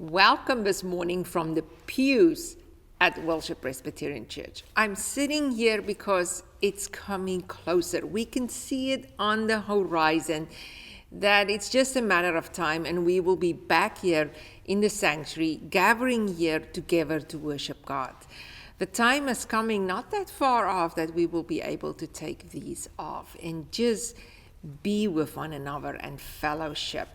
Welcome this morning from the pews at Worship Presbyterian Church. I'm sitting here because it's coming closer. We can see it on the horizon, that it's just a matter of time, and we will be back here in the sanctuary, gathering here together to worship God. The time is coming not that far off that we will be able to take these off and just be with one another and fellowship.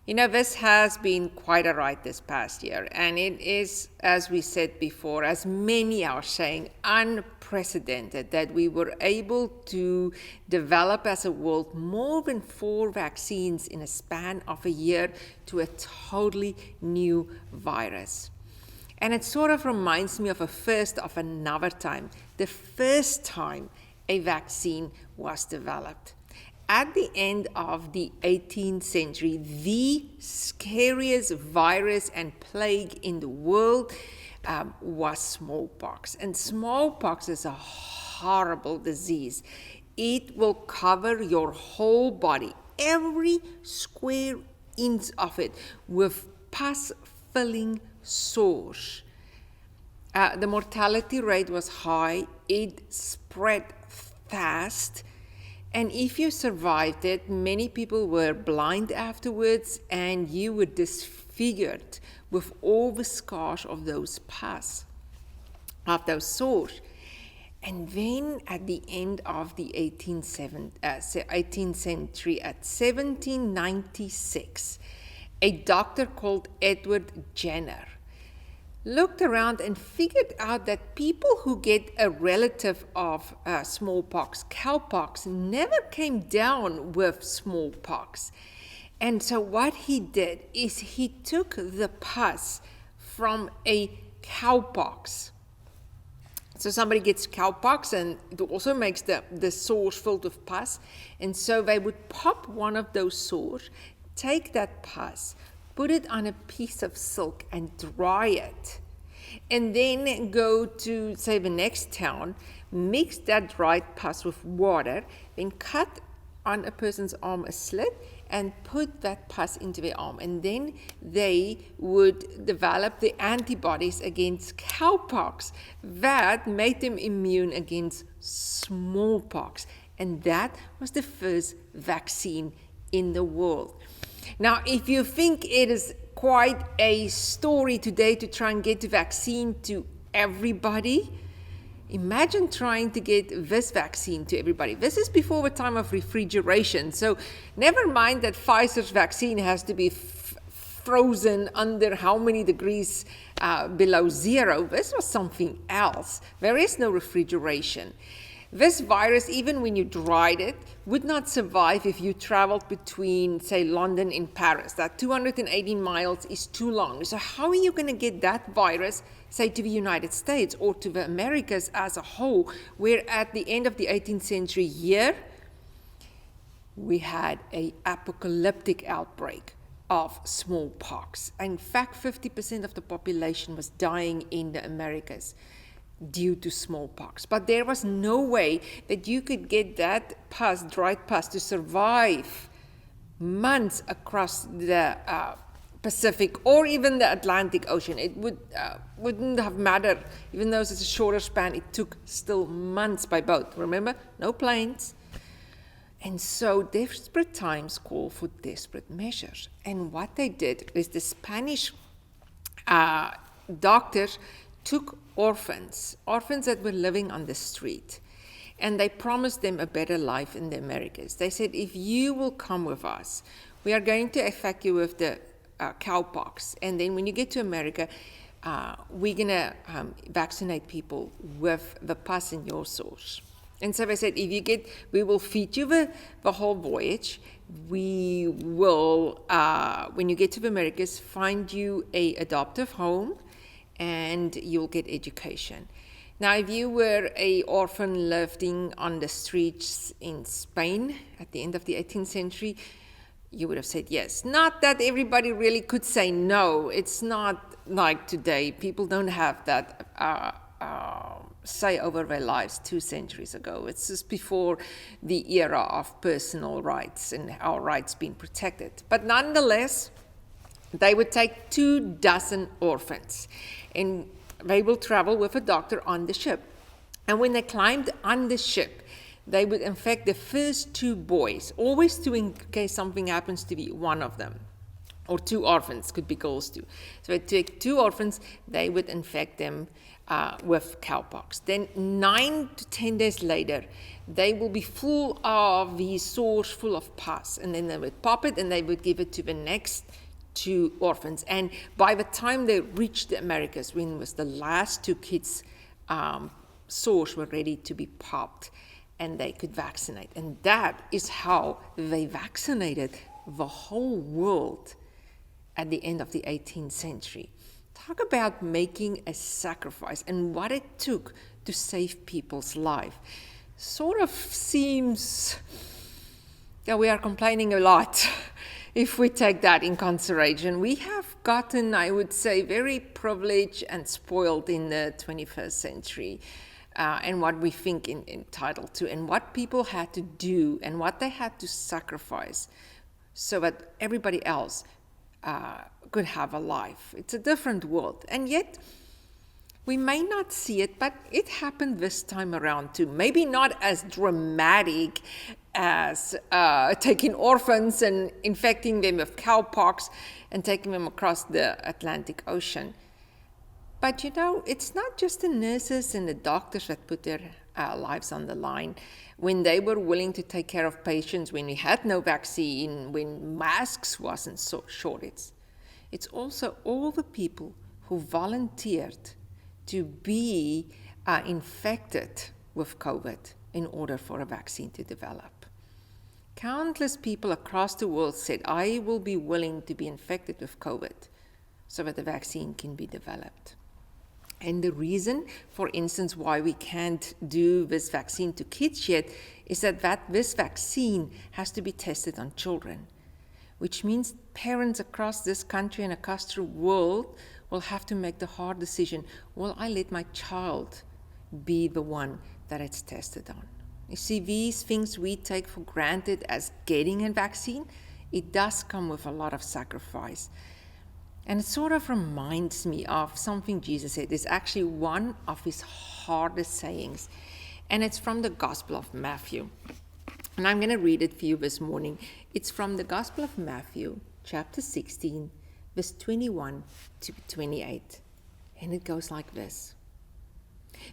You know, this has been quite a ride this past year, and it is, as we said before, as many are saying, unprecedented that we were able to develop as a world more than 4 vaccines in a span of a year to a totally new virus. And it sort of reminds me of a first of another time, the first time a vaccine was developed. At the end of the 18th century, the scariest virus and plague in the world was smallpox. And smallpox is a horrible disease. It will cover your whole body, every square inch of it, with pus-filling sores. The mortality rate was high. It spread fast. And if you survived it, many people were blind afterwards, and you were disfigured with all the scars of those pus, of those sores. And then at the end of the 18th century, at 1796, a doctor called Edward Jenner looked around and figured out that people who get a relative of smallpox, cowpox, never came down with smallpox. And so what he did is he took the pus from a cowpox. So somebody gets cowpox, and it also makes the sores filled with pus. And so they would pop one of those sores, take that pus, put it on a piece of silk and dry it, and then go to, say, the next town, mix that dried pus with water, then cut on a person's arm a slit and put that pus into their arm. And then they would develop the antibodies against cowpox that made them immune against smallpox. And that was the first vaccine in the world. Now, if you think it is quite a story today to try and get the vaccine to everybody, imagine trying to get this vaccine to everybody. This is before the time of refrigeration. So never mind that Pfizer's vaccine has to be frozen under how many degrees below zero. This was something else. There is no refrigeration. This virus, even when you dried it, would not survive if you traveled between, say, London and Paris. That 280 miles is too long. So how are you going to get that virus, say, to the United States or to the Americas as a whole, where at the end of the 18th century here, we had an apocalyptic outbreak of smallpox. In fact, 50% of the population was dying in the Americas due to smallpox. But there was no way that you could get that pus, dried pus, to survive months across the Pacific or even the Atlantic Ocean. It wouldn't have mattered. Even though it's a shorter span, it took still months by boat. Remember, no planes. And so desperate times call for desperate measures. And what they did is the Spanish doctors took orphans that were living on the street, and they promised them a better life in the Americas. They said, if you will come with us, we are going to affect you with the cowpox, and then when you get to America, we're going to vaccinate people with the pus in your sores. And so they said, if you get, we will feed you the whole voyage. We will, when you get to the Americas, find you a adoptive home, and you'll get education. Now, if you were an orphan living on the streets in Spain at the end of the 18th century, you would have said yes. Not that everybody really could say no. It's not like today. People don't have that say over their lives 2 centuries ago. It's just before the era of personal rights and our rights being protected. But nonetheless, They would take 24 orphans, and they will travel with a doctor on the ship. And when they climbed on the ship, they would infect the first 2 boys, always 2 in case something happens to be one of them. Or 2 orphans, could be girls too. So they take 2 orphans, they would infect them with cowpox. Then 9 to 10 days later, they will be full of these sores, full of pus. And then they would pop it and they would give it to the next 2 orphans. And by the time they reached the Americas, when it was the last 2 kids' sores were ready to be popped, and they could vaccinate. And that is how they vaccinated the whole world at the end of the 18th century. Talk about making a sacrifice and what it took to save people's life. Sort of seems that we are complaining a lot if we take that in consideration. We have gotten, I would say, very privileged and spoiled in the 21st century. And what we think entitled to, and what people had to do, and what they had to sacrifice so that everybody else could have a life. It's a different world. And yet, we may not see it, but it happened this time around too. Maybe not as dramatic as taking orphans and infecting them with cowpox and taking them across the Atlantic Ocean. But it's not just the nurses and the doctors that put their lives on the line when they were willing to take care of patients, when we had no vaccine, when masks wasn't so shortage. It's also all the people who volunteered to be infected with COVID in order for a vaccine to develop. Countless people across the world said, I will be willing to be infected with COVID so that the vaccine can be developed. And the reason, for instance, why we can't do this vaccine to kids yet is that this vaccine has to be tested on children, which means parents across this country and across the world will have to make the hard decision, will I let my child be the one that it's tested on? You see, these things we take for granted as getting a vaccine, it does come with a lot of sacrifice. And it sort of reminds me of something Jesus said. It's actually one of his hardest sayings. And it's from the Gospel of Matthew. And I'm going to read it for you this morning. It's from the Gospel of Matthew, chapter 16, verse 21 to 28. And it goes like this.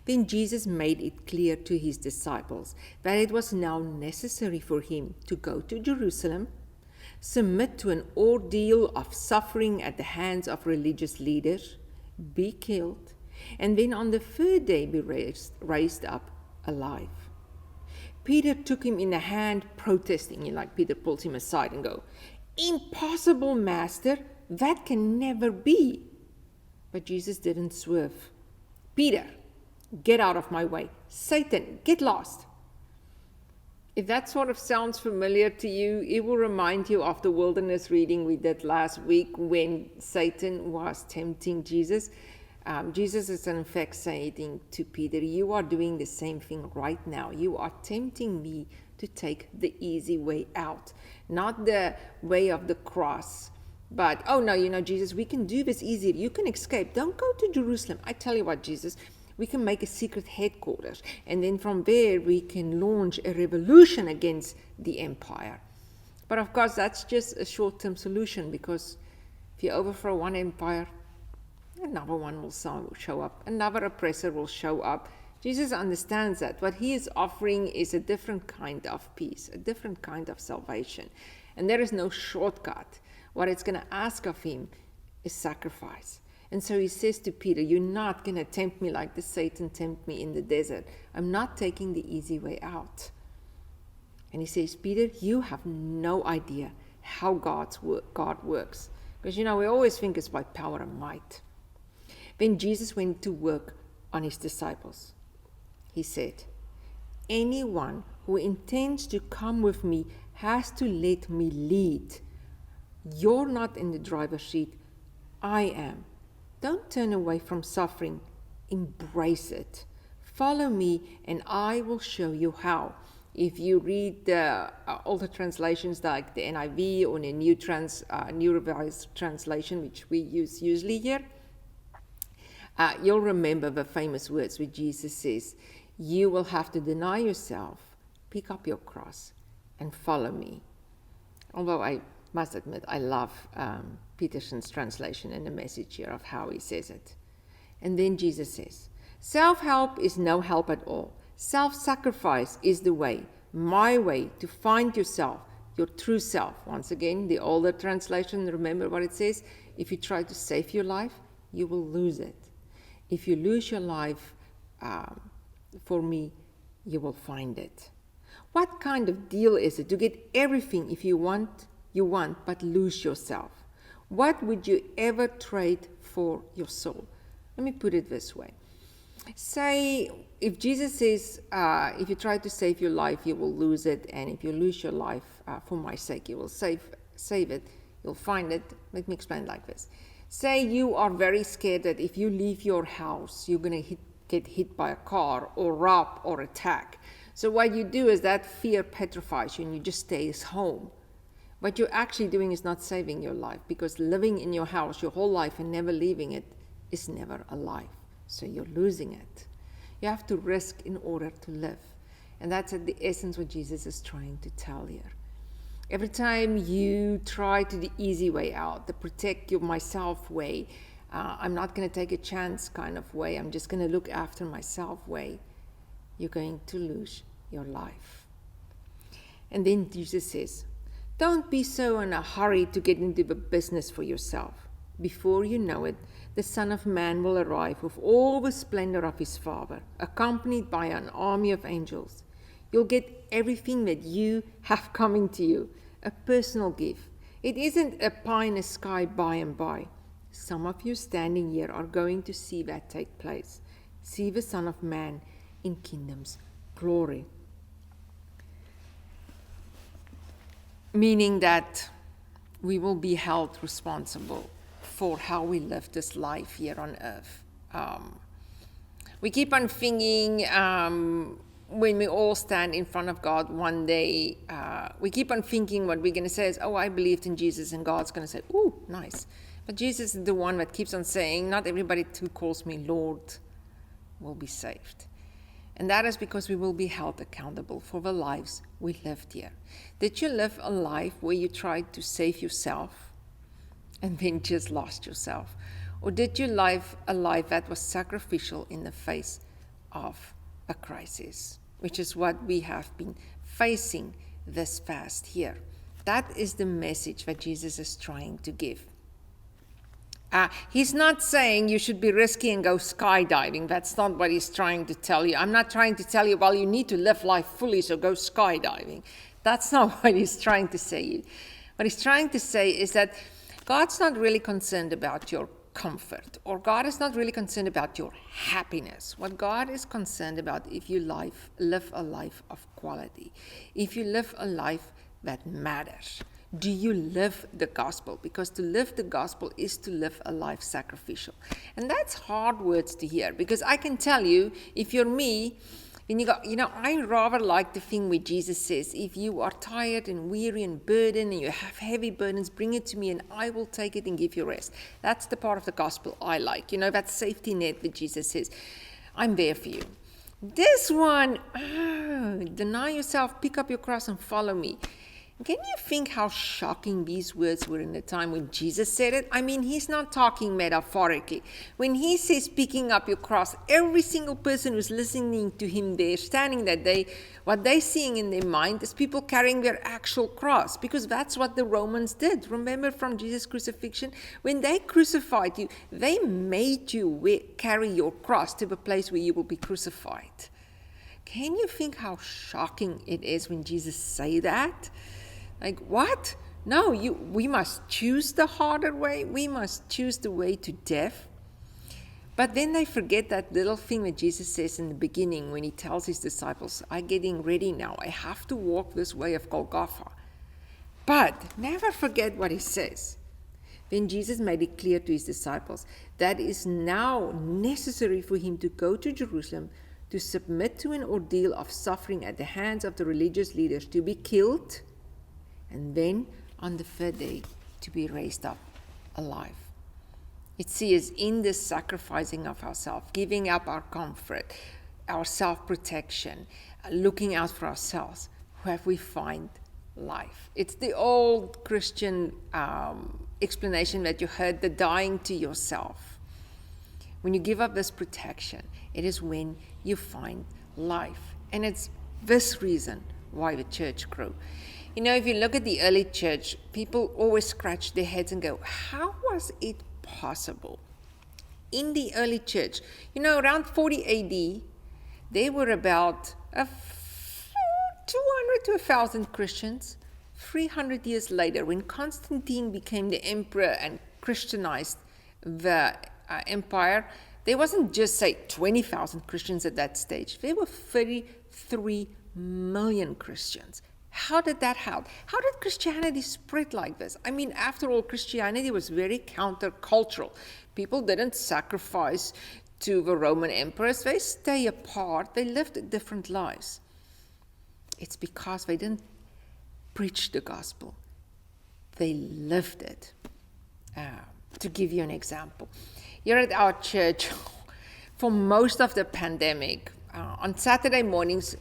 Then Jesus made it clear to his disciples that it was now necessary for him to go to Jerusalem, submit to an ordeal of suffering at the hands of religious leaders, be killed, and then on the 3rd day be raised up alive. Peter took him in the hand, protesting. Peter pulls him aside and go, "Impossible, Master, that can never be." But Jesus didn't swerve. "Peter, get out of my way. Satan, get lost." If that sort of sounds familiar to you, it will remind you of the wilderness reading we did last week when Satan was tempting Jesus. Jesus is in fact saying to Peter, you are doing the same thing right now. You are tempting me to take the easy way out, not the way of the cross. But, oh no, Jesus, we can do this easier. You can escape. Don't go to Jerusalem. I tell you what, Jesus, we can make a secret headquarters, and then from there we can launch a revolution against the empire. But of course, that's just a short-term solution, because if you overthrow one empire, another one will show up, another oppressor will show up. Jesus understands that. What he is offering is a different kind of peace, a different kind of salvation. And there is no shortcut. What it's going to ask of him is sacrifice. And so he says to Peter, you're not going to tempt me like the Satan tempted me in the desert. I'm not taking the easy way out. And he says, Peter, you have no idea how God works. Because, we always think it's by power and might. Then Jesus went to work on his disciples. He said, anyone who intends to come with me has to let me lead. You're not in the driver's seat. I am. Don't turn away from suffering. Embrace it. Follow me and I will show you how. If you read the older translations like the NIV or the New Revised Translation, which we use usually here, you'll remember the famous words where Jesus says, you will have to deny yourself, pick up your cross, and follow me. Although I must admit, I love Peterson's translation and the message here of how he says it. And then Jesus says, self-help is no help at all. Self-sacrifice is the way, my way, to find yourself, your true self. Once again, the older translation, remember what it says? If you try to save your life, you will lose it. If you lose your life for me, you will find it. What kind of deal is it to get everything if you want, but lose yourself? What would you ever trade for your soul? Let me put it this way. Say, if Jesus says, if you try to save your life, you will lose it, and if you lose your life for my sake, you will save it, you'll find it. Let me explain like this. Say you are very scared that if you leave your house, you're going to get hit by a car or robbed or attacked. So what you do is that fear petrifies you and you just stay home. What you're actually doing is not saving your life, because living in your house your whole life and never leaving it is never a life. So you're losing it. You have to risk in order to live. And that's at the essence what Jesus is trying to tell here. Every time you try to the easy way out, the protect myself way, I'm not going to take a chance kind of way, I'm just going to look after myself way, you're going to lose your life. And then Jesus says, don't be so in a hurry to get into the business for yourself. Before you know it, the Son of Man will arrive with all the splendor of his Father, accompanied by an army of angels. You'll get everything that you have coming to you, a personal gift. It isn't a pie in the sky by and by. Some of you standing here are going to see that take place. See the Son of Man in kingdom's glory. Meaning that we will be held responsible for how we live this life here on earth. We keep on thinking when we all stand in front of God one day, we keep on thinking what we're going to say is, oh, I believed in Jesus, and God's going to say, ooh, nice. But Jesus is the one that keeps on saying, not everybody who calls me Lord will be saved. And that is because we will be held accountable for the lives we lived here. Did you live a life where you tried to save yourself and then just lost yourself? Or did you live a life that was sacrificial in the face of a crisis, which is what we have been facing this past year? That is the message that Jesus is trying to give. He's not saying you should be risky and go skydiving. That's not what he's trying to tell you. I'm not trying to tell you, well, you need to live life fully, so go skydiving. That's not what he's trying to say. What he's trying to say is that God's not really concerned about your comfort, or God is not really concerned about your happiness. What God is concerned about, if you live a life of quality, if you live a life that matters. Do you live the gospel? Because to live the gospel is to live a life sacrificial. And that's hard words to hear, because I can tell you, if you're me, and you go, I rather like the thing where Jesus says, if you are tired and weary and burdened and you have heavy burdens, bring it to me and I will take it and give you rest. That's the part of the gospel I like. That safety net that Jesus says, I'm there for you. This one, deny yourself, pick up your cross and follow me. Can you think how shocking these words were in the time when Jesus said it? I mean, he's not talking metaphorically. When he says picking up your cross, every single person who's listening to him there, standing that day, what they're seeing in their mind is people carrying their actual cross, because that's what the Romans did. Remember from Jesus' crucifixion? When they crucified you, they made you carry your cross to the place where you will be crucified. Can you think how shocking it is when Jesus say that? Like, what? No, we must choose the harder way. We must choose the way to death. But then they forget that little thing that Jesus says in the beginning when he tells his disciples, I'm getting ready now. I have to walk this way of Golgotha. But never forget what he says. Then Jesus made it clear to his disciples that it is now necessary for him to go to Jerusalem, to submit to an ordeal of suffering at the hands of the religious leaders, to be killed, and then on the third day to be raised up alive. It sees in this sacrificing of ourselves, giving up our comfort, our self-protection, looking out for ourselves, where we find life. It's the old Christian explanation that you heard, the dying to yourself. When you give up this protection, it is when you find life. And it's this reason why the church grew. You know, if you look at the early church, people always scratch their heads and go, how was it possible? In the early church, you know, around 40 AD, there were about 200 to 1,000 Christians. 300 years later, when Constantine became the emperor and Christianized the empire, there wasn't just, say, 20,000 Christians at that stage. There were 33 million Christians. How did that happen? How did Christianity spread like this? I mean, after all, Christianity was very countercultural. People didn't sacrifice to the Roman emperors. They stay apart. They lived different lives. It's because they didn't preach the gospel. They lived it. To give you an example, here at our church, for most of the pandemic, on Saturday mornings,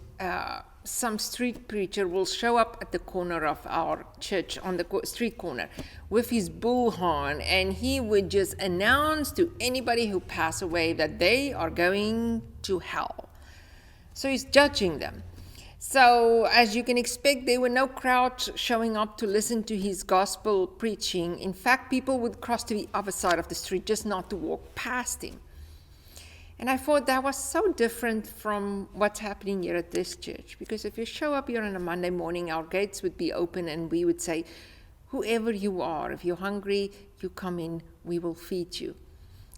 some street preacher will show up at the corner of our church, on the street corner, with his bullhorn, and he would just announce to anybody who passed away that they are going to hell. So he's judging them. So, as you can expect, there were no crowds showing up to listen to his gospel preaching. In fact, people would cross to the other side of the street just not to walk past him. And I thought that was so different from what's happening here at this church. Because if you show up here on a Monday morning, our gates would be open and we would say, whoever you are, if you're hungry, you come in, we will feed you.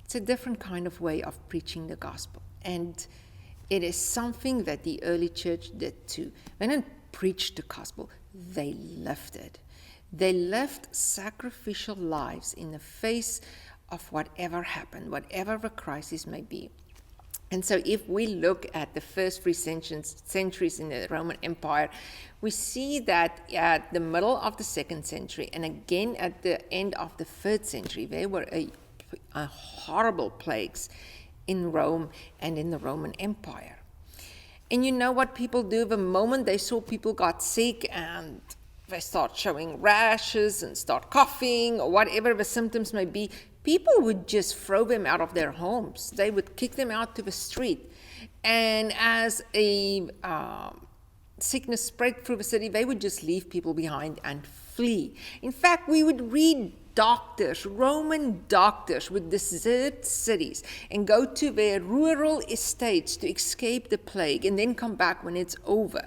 It's a different kind of way of preaching the gospel. And it is something that the early church did too. They didn't preach the gospel, they lived it. They lived sacrificial lives in the face of whatever happened, whatever the crisis may be. And so if we look at the first 3 centuries in the Roman Empire, we see that at the middle of the 2nd century and again at the end of the 3rd century, there were a horrible plagues in Rome and in the Roman Empire. And you know what people do? The moment they saw people got sick and they start showing rashes and start coughing or whatever the symptoms may be, people would just throw them out of their homes. They would kick them out to the street. And as a sickness spread through the city, they would just leave people behind and flee. In fact, we would read doctors, Roman doctors, would desert cities and go to their rural estates to escape the plague and then come back when it's over.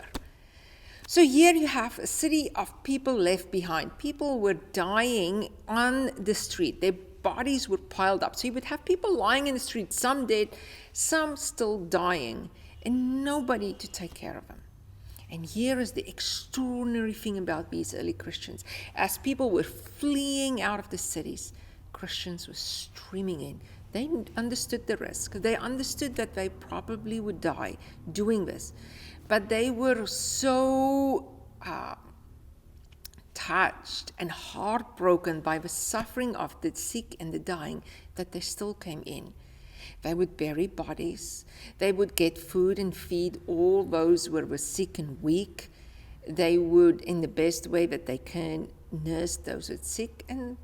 So here you have a city of people left behind. People were dying on the street. Their bodies were piled up. So you would have people lying in the street, some dead, some still dying, and nobody to take care of them. And here is the extraordinary thing about these early Christians. As people were fleeing out of the cities, Christians were streaming in. They understood the risk. They understood that they probably would die doing this. But they were so touched and heartbroken by the suffering of the sick and the dying that they still came in. They would bury bodies. They would get food and feed all those who were sick and weak. They would, in the best way that they can, nurse those who are sick. And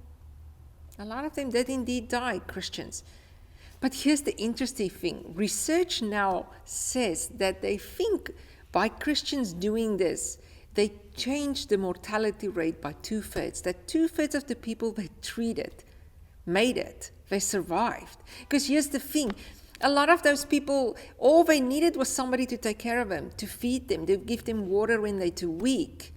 a lot of them did indeed die, Christians. But here's the interesting thing. Research now says that they think by Christians doing this, they changed the mortality rate by 2/3. That 2/3 of the people they treated made it. They survived. Because here's the thing. A lot of those people, all they needed was somebody to take care of them, to feed them, to give them water when they're too weak,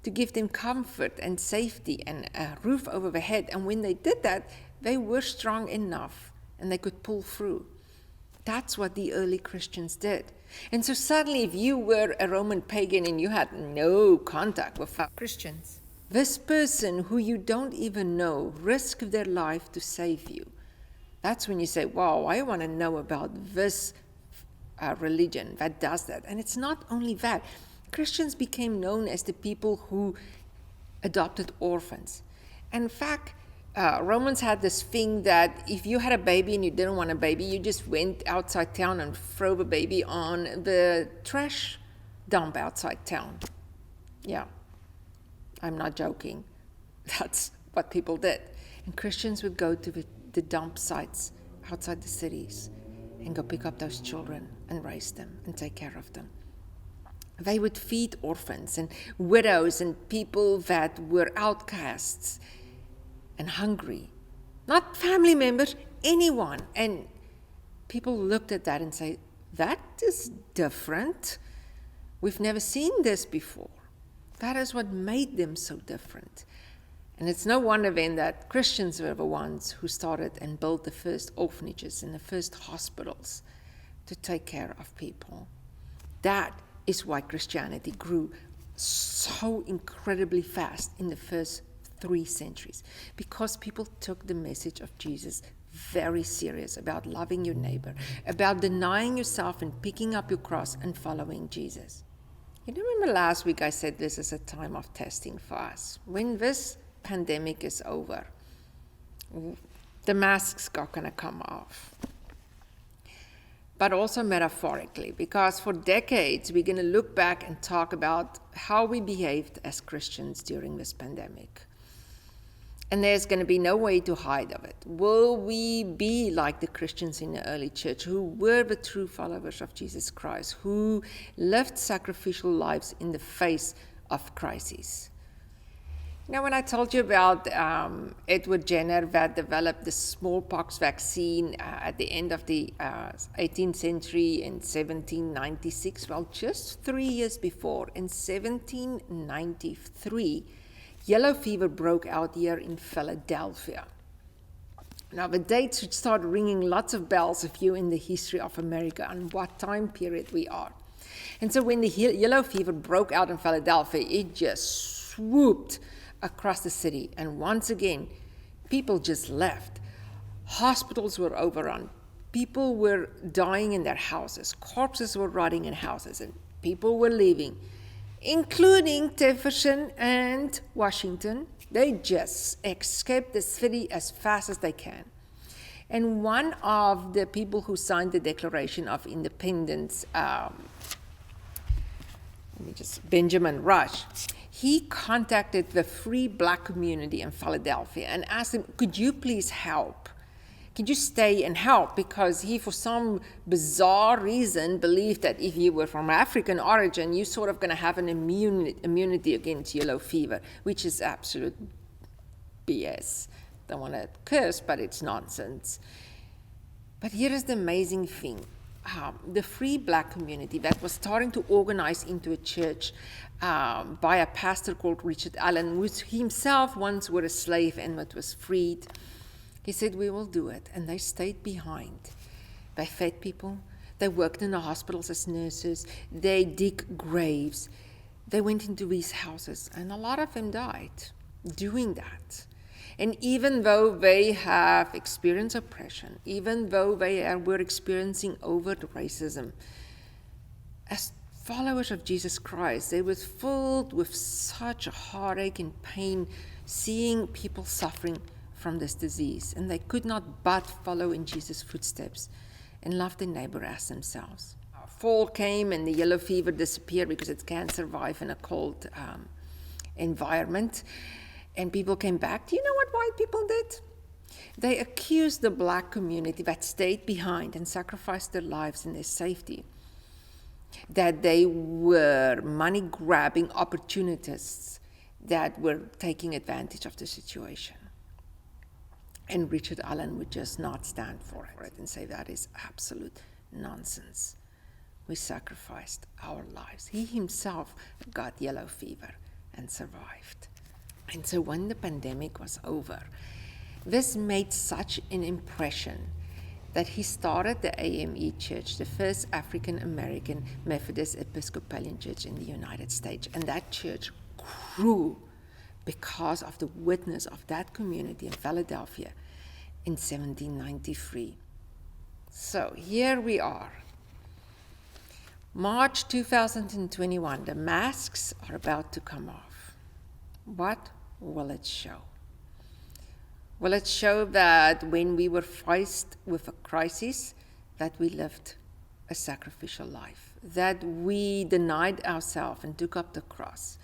to give them comfort and safety and a roof over their head. And when they did that, they were strong enough and they could pull through. That's what the early Christians did. And so suddenly, if you were a Roman pagan and you had no contact with Christians, this person who you don't even know risked their life to save you. That's when you say, wow, I want to know about this religion that does that. And it's not only that. Christians became known as the people who adopted orphans. In fact, Romans had this thing that if you had a baby and you didn't want a baby, you just went outside town and threw the baby on the trash dump outside town. Yeah, I'm not joking. That's what people did. And Christians would go to the dump sites outside the cities and go pick up those children and raise them and take care of them. They would feed orphans and widows and people that were outcasts and hungry. Not family members, anyone. And people looked at that and say, that is different. We've never seen this before. That is what made them so different. And it's no wonder then that Christians were the ones who started and built the first orphanages and the first hospitals to take care of people. That is why Christianity grew so incredibly fast in the first 3 centuries, because people took the message of Jesus very serious about loving your neighbor, about denying yourself and picking up your cross and following Jesus. You remember last week I said this is a time of testing for us. When this pandemic is over, the masks are going to come off. But also metaphorically, because for decades we're going to look back and talk about how we behaved as Christians during this pandemic. And there's going to be no way to hide of it. Will we be like the Christians in the early church who were the true followers of Jesus Christ, who lived sacrificial lives in the face of crises? Now, when I told you about Edward Jenner that developed the smallpox vaccine at the end of the 18th century in 1796, well, just 3 years before, in 1793, yellow fever broke out here in Philadelphia. Now, the dates should start ringing lots of bells if you're in the history of America and what time period we are. And so when the yellow fever broke out in Philadelphia, it just swooped across the city. And once again, people just left. Hospitals were overrun. People were dying in their houses. Corpses were rotting in houses, and people were leaving, including Jefferson and Washington. They just escaped the city as fast as they can. And one of the people who signed the Declaration of Independence, Benjamin Rush, he contacted the free black community in Philadelphia and asked them, could you please help? Could you stay and help? Because he, for some bizarre reason, believed that if you were from African origin, you're sort of going to have an immunity against yellow fever, which is absolute BS. Don't want to curse, but it's nonsense. But here is the amazing thing. The free black community that was starting to organize into a church by a pastor called Richard Allen, who himself once was a slave and was freed. He said, we will do it. And they stayed behind. They fed people. They worked in the hospitals as nurses. They dig graves. They went into these houses, and a lot of them died doing that. And even though they have experienced oppression, even though they were experiencing overt racism, as followers of Jesus Christ, they were filled with such a heartache and pain seeing people suffering from this disease. And they could not but follow in Jesus' footsteps and love their neighbor as themselves. Fall came and the yellow fever disappeared because it can't survive in a cold environment. And people came back. Do you know what white people did? They accused the black community that stayed behind and sacrificed their lives and their safety, that they were money-grabbing opportunists that were taking advantage of the situation. And Richard Allen would just not stand for it and say that is absolute nonsense. We sacrificed our lives. He himself got yellow fever and survived. And so when the pandemic was over, this made such an impression that he started the AME Church, the first African-American Methodist Episcopalian church in the United States. And that church grew because of the witness of that community in Philadelphia in 1793. So here we are. March 2021, the masks are about to come off. What will it show? Will it show that when we were faced with a crisis, that we lived a sacrificial life, that we denied ourselves and took up the cross,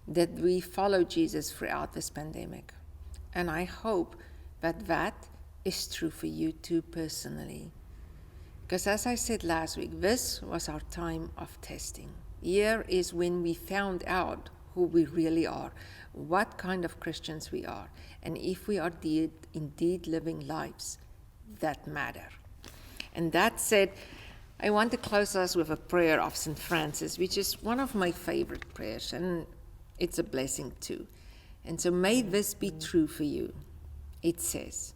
that we followed Jesus throughout this pandemic? And I hope that that is true for you too personally. Because as I said last week, this was our time of testing. Here is when we found out who we really are, what kind of Christians we are, and if we are indeed living lives that matter. And that said, I want to close us with a prayer of St. Francis, which is one of my favorite prayers, and it's a blessing too. And so may this be true for you. It says,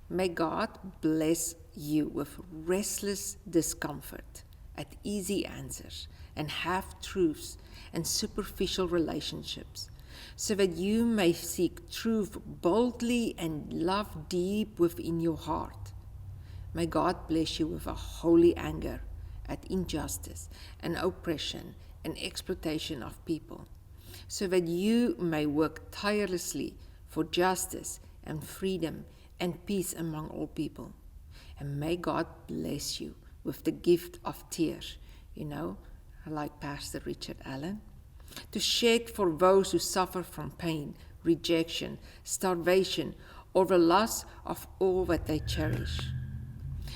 may God bless you with restless discomfort at easy answers and half-truths and superficial relationships, so that you may seek truth boldly and love deep within your heart. May God bless you with a holy anger at injustice and oppression and exploitation of people, so that you may work tirelessly for justice and freedom and peace among all people. And may God bless you with the gift of tears, like Pastor Richard Allen, to shed for those who suffer from pain, rejection, starvation, or the loss of all that they cherish,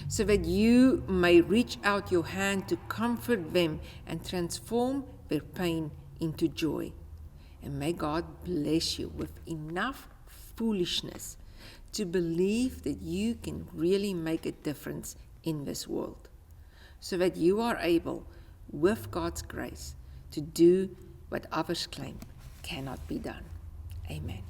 so that you may reach out your hand to comfort them and transform their pain into joy. And may God bless you with enough foolishness to believe that you can really make a difference in this world, so that you are able, with God's grace, to do what others claim cannot be done. Amen.